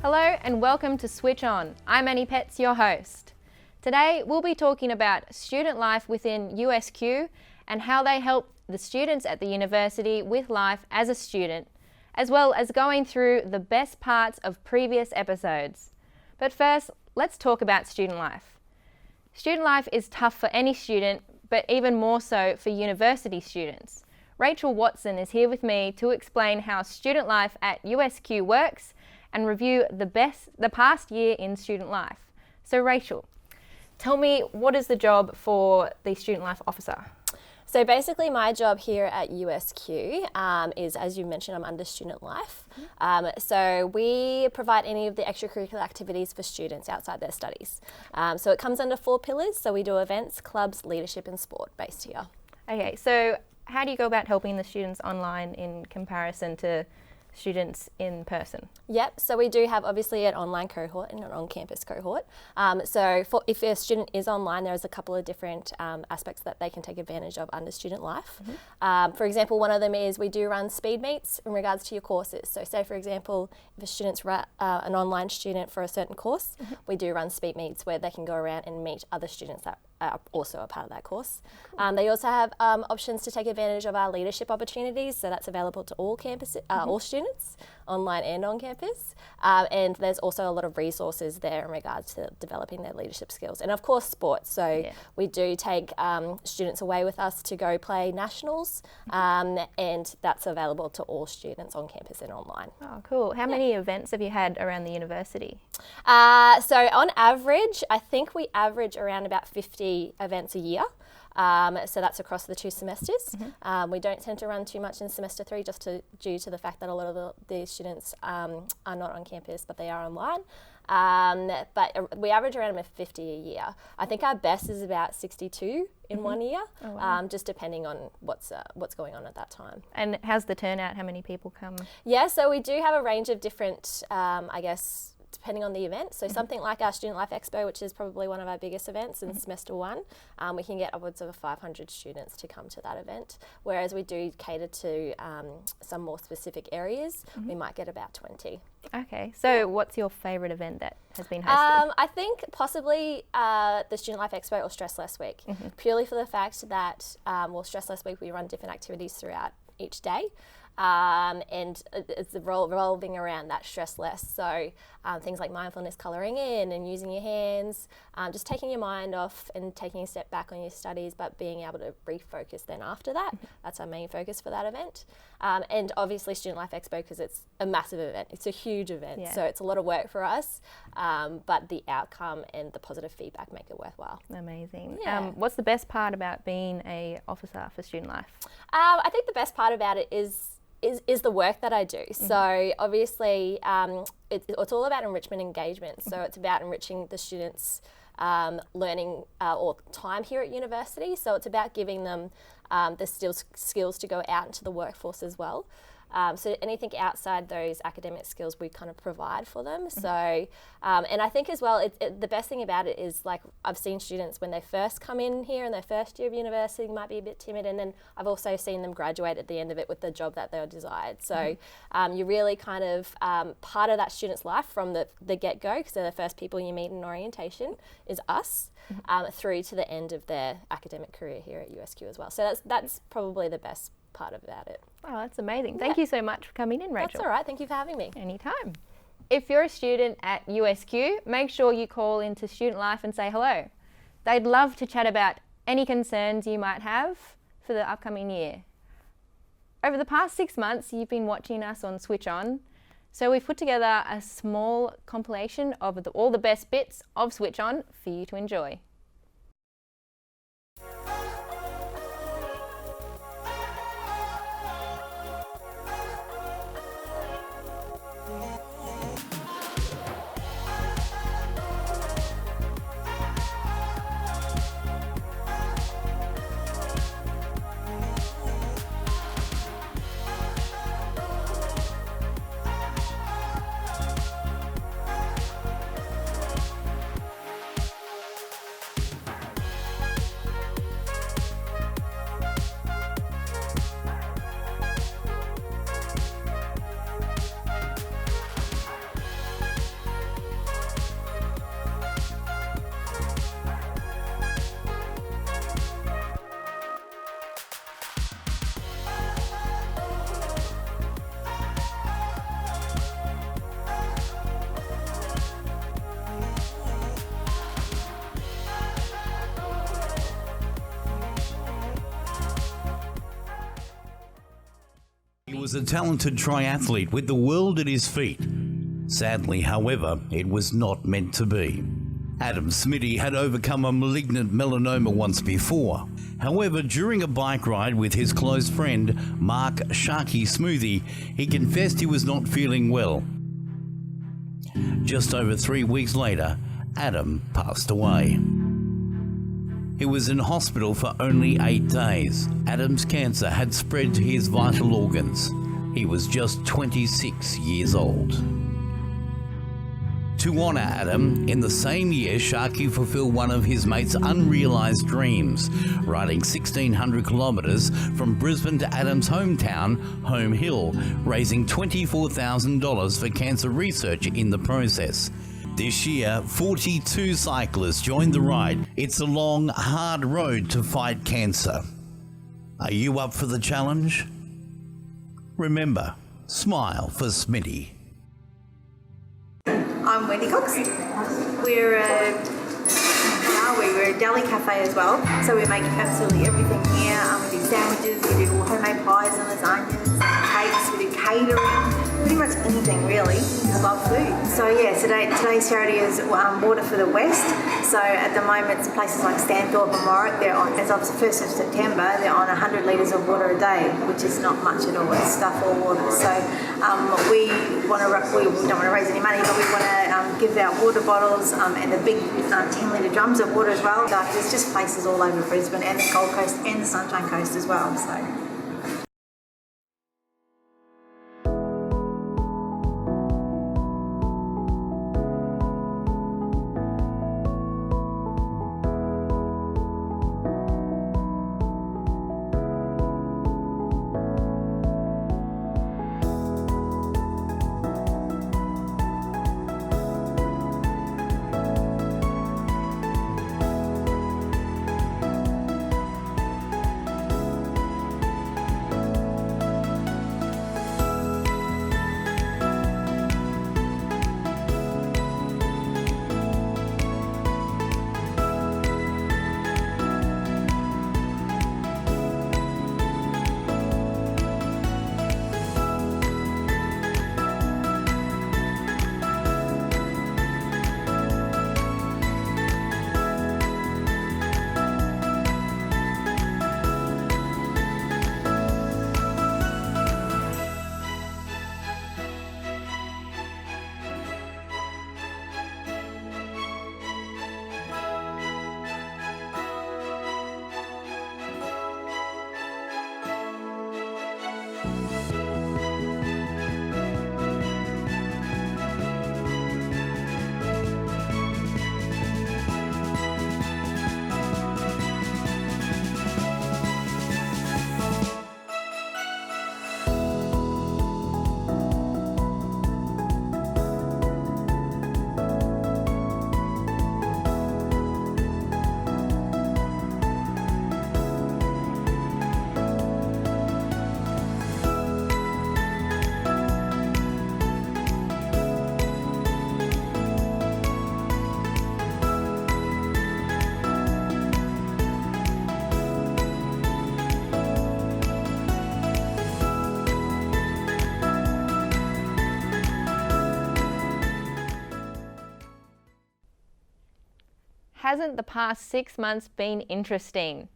Hello and welcome to Switch On. I'm Annie Petts, your host. Today we'll be talking about student life within USQ and how they help the students at the university with life as a student, as well as going through the best parts of previous episodes. But first, let's talk about student life. Student life is tough for any student, but even more so for university students. Rachel Watson is here with me to explain how student life at USQ works and review the past year in student life. So Rachel, tell me, what is the job for the student life officer? So basically my job here at USQ is, as you mentioned, I'm under student life. So we provide any of the extracurricular activities for students outside their studies. So it comes under 4 pillars. So we do events, clubs, leadership and sport based here. Okay, so how do you go about helping the students online in comparison to students in person? Yep, so we do have obviously an online cohort and an on-campus cohort. So if a student is online, there's a couple of different aspects that they can take advantage of under student life. For example, one of them is we do run speed meets in regards to your courses. So say for example, if a student's an online student for a certain course, we do run speed meets where they can go around and meet other students that are also a part of that course. Cool. They also have options to take advantage of our leadership opportunities, so that's available to all campuses, all students, online and on campus. And there's also a lot of resources there in regards to developing their leadership skills. And of course sports, so we do take students away with us to go play nationals, and that's available to all students on campus and online. Oh, cool. How many events have you had around the university? So on average, I think we average around about 50 events a year. So that's across the 2 semesters. We don't tend to run too much in semester 3 just due to the fact that a lot of the students are not on campus, but they are online. But we average around about 50 a year. I think our best is about 62 in 1 year, just depending on what's going on at that time. And how's the turnout? How many people come? Yeah, so we do have a range of different, I guess, depending on the event. So something like our Student Life Expo, which is probably one of our biggest events in semester 1, we can get upwards of 500 students to come to that event. Whereas we do cater to some more specific areas, we might get about 20. Okay, so what's your favourite event that has been hosted? I think possibly the Student Life Expo or Stress Less Week, purely for the fact that, Stress Less Week, we run different activities throughout each day. And it's revolving around that stress less. So things like mindfulness, colouring in and using your hands, just taking your mind off and taking a step back on your studies, but being able to refocus then after that. That's our main focus for that event. And obviously Student Life Expo, because it's a massive event. It's a huge event, so it's a lot of work for us, but the outcome and the positive feedback make it worthwhile. Amazing. Yeah. What's the best part about being an officer for student life? I think the best part about it is the work that I do. So obviously it's all about enrichment engagement. So it's about enriching the students' learning or time here at university. So it's about giving them the skills to go out into the workforce as well. So anything outside those academic skills we kind of provide for them. So, and I think as well, the best thing about it is, like, I've seen students when they first come in here in their first year of university might be a bit timid, and then I've also seen them graduate at the end of it with the job that they desired. So you're really kind of part of that student's life from the get-go, because they're the first people you meet in orientation is us, through to the end of their academic career here at USQ as well. So that's probably the best part about it. Oh, that's amazing. Thank you so much for coming in, Rachel. That's all right. Thank you for having me. Anytime. If you're a student at USQ, make sure you call into Student Life and say hello. They'd love to chat about any concerns you might have for the upcoming year. Over the past 6 months, you've been watching us on Switch On, so we've put together a small compilation of all the best bits of Switch On for you to enjoy. He was a talented triathlete with the world at his feet. Sadly, however, it was not meant to be. Adam Smitty had overcome a malignant melanoma once before. However, during a bike ride with his close friend, Mark Sharky Smoothie, he confessed he was not feeling well. Just over 3 weeks later, Adam passed away. He was in hospital for only 8 days. Adam's cancer had spread to his vital organs. He was just 26 years old. To honour Adam, in the same year, Sharky fulfilled one of his mates' unrealised dreams, riding 1,600 kilometres from Brisbane to Adam's hometown, Home Hill, raising $24,000 for cancer research in the process. This year, 42 cyclists joined the ride. It's a long, hard road to fight cancer. Are you up for the challenge? Remember, smile for Smitty. I'm Wendy Cox. We're a deli cafe as well, so we make absolutely everything here. We do sandwiches, we do homemade pies and lasagnas, cakes, we do catering, pretty much anything really. I love food. So yeah, today's charity is Water for the West. So at the moment, places like Stanthorpe and Warwick, they're on, as of the 1st of September, they're on 100 litres of water a day, which is not much at all. It's stuff all water. So we don't want to raise any money, but we want to give out water bottles and the big 10-litre drums of water as well. So there's just places all over Brisbane and the Gold Coast and the Sunshine Coast as well. So. Hasn't the past 6 months been interesting?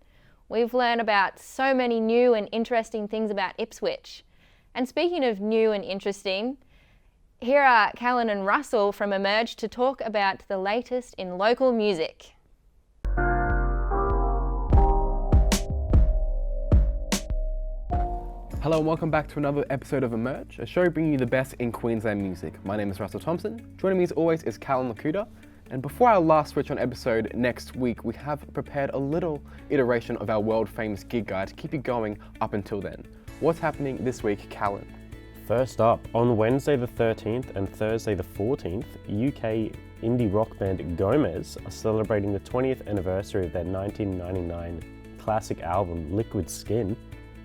We've learned about so many new and interesting things about Ipswich. And speaking of new and interesting, here are Callan and Russell from Emerge to talk about the latest in local music. Hello and welcome back to another episode of Emerge, a show bringing you the best in Queensland music. My name is Russell Thompson. Joining me as always is Callan Lakuta. And before our last Switch On episode next week, we have prepared a little iteration of our world famous gig guide to keep you going up until then. What's happening this week, Callan? First up, on Wednesday the 13th and Thursday the 14th, UK indie rock band Gomez are celebrating the 20th anniversary of their 1999 classic album Liquid Skin,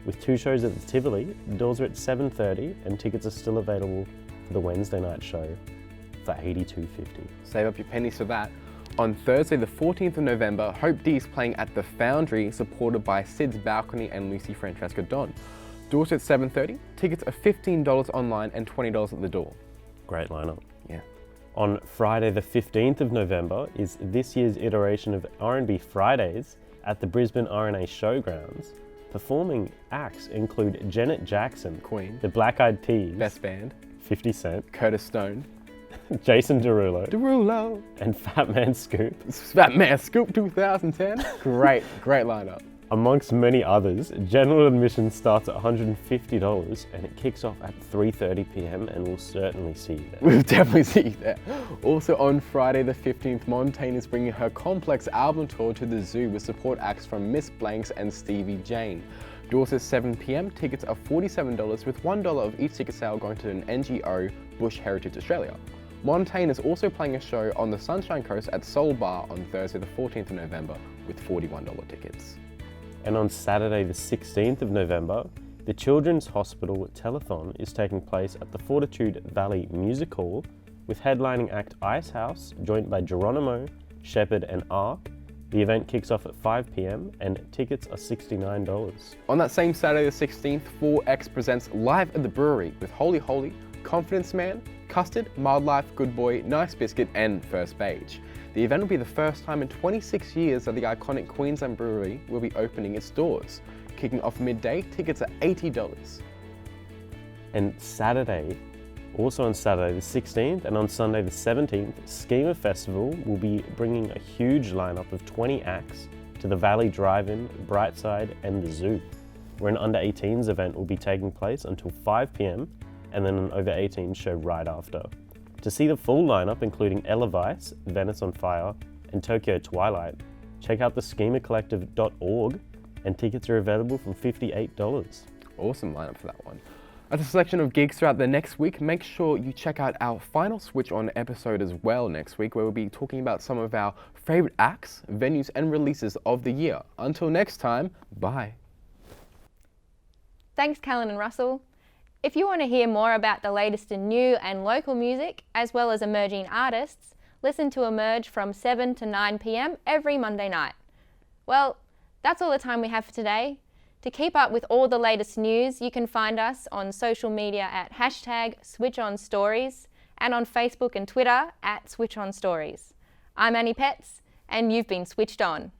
with 2 shows at the Tivoli. Doors are at 7:30 and tickets are still available for the Wednesday night show for $82.50. Save up your pennies for that. On Thursday the 14th of November, Hope D is playing at the Foundry, supported by Sid's Balcony and Lucy Francesca Don. Doors at 7:30. Tickets are $15 online and $20 at the door. Great lineup. Yeah. On Friday the 15th of November is this year's iteration of R&B Fridays at the Brisbane R&A Showgrounds. Performing acts include Janet Jackson, Queen, the Black Eyed Peas, Best Band, 50 Cent, Curtis Stone, Jason Derulo, and Fat Man Scoop. Fat Man Scoop 2010. Great lineup. Amongst many others, general admission starts at $150 and it kicks off at 3:30 p.m. and we'll certainly see you there. We'll definitely see you there. Also on Friday the 15th, Montaigne is bringing her Complex album tour to the Zoo with support acts from Miss Blanks and Stevie Jane. Doors at 7 p.m. Tickets are $47 with $1 of each ticket sale going to an NGO, Bush Heritage Australia. Montaigne is also playing a show on the Sunshine Coast at Soul Bar on Thursday the 14th of November with $41 tickets. And on Saturday the 16th of November, the Children's Hospital Telethon is taking place at the Fortitude Valley Music Hall with headlining act Ice House, joined by Geronimo, Shepherd and Ark. The event kicks off at 5 p.m. and tickets are $69. On that same Saturday the 16th, 4X presents Live at the Brewery with Holy Holy, Confidence Man, Custard, Mild Life, Good Boy, Nice Biscuit and First Page. The event will be the first time in 26 years that the iconic Queensland Brewery will be opening its doors. Kicking off midday, tickets are $80. And also on Saturday the 16th and on Sunday the 17th, Schema Festival will be bringing a huge lineup of 20 acts to the Valley Drive-In, Brightside and the Zoo, where an under-18s event will be taking place until 5 p.m. and then an over-18s show right after. To see the full lineup, including Ella Vice, Venice on Fire, and Tokyo Twilight, check out the schemacollective.org, and tickets are available from $58. Awesome lineup for that one. As a selection of gigs throughout the next week, make sure you check out our final Switch On episode as well next week, where we'll be talking about some of our favourite acts, venues and releases of the year. Until next time, bye. Thanks, Callan and Russell. If you want to hear more about the latest in new and local music, as well as emerging artists, listen to Emerge from 7 to 9 p.m. every Monday night. Well, that's all the time we have for today. To keep up with all the latest news, you can find us on social media at #SwitchOnStories and on Facebook and Twitter at SwitchOnStories. I'm Annie Petts, and you've been switched on.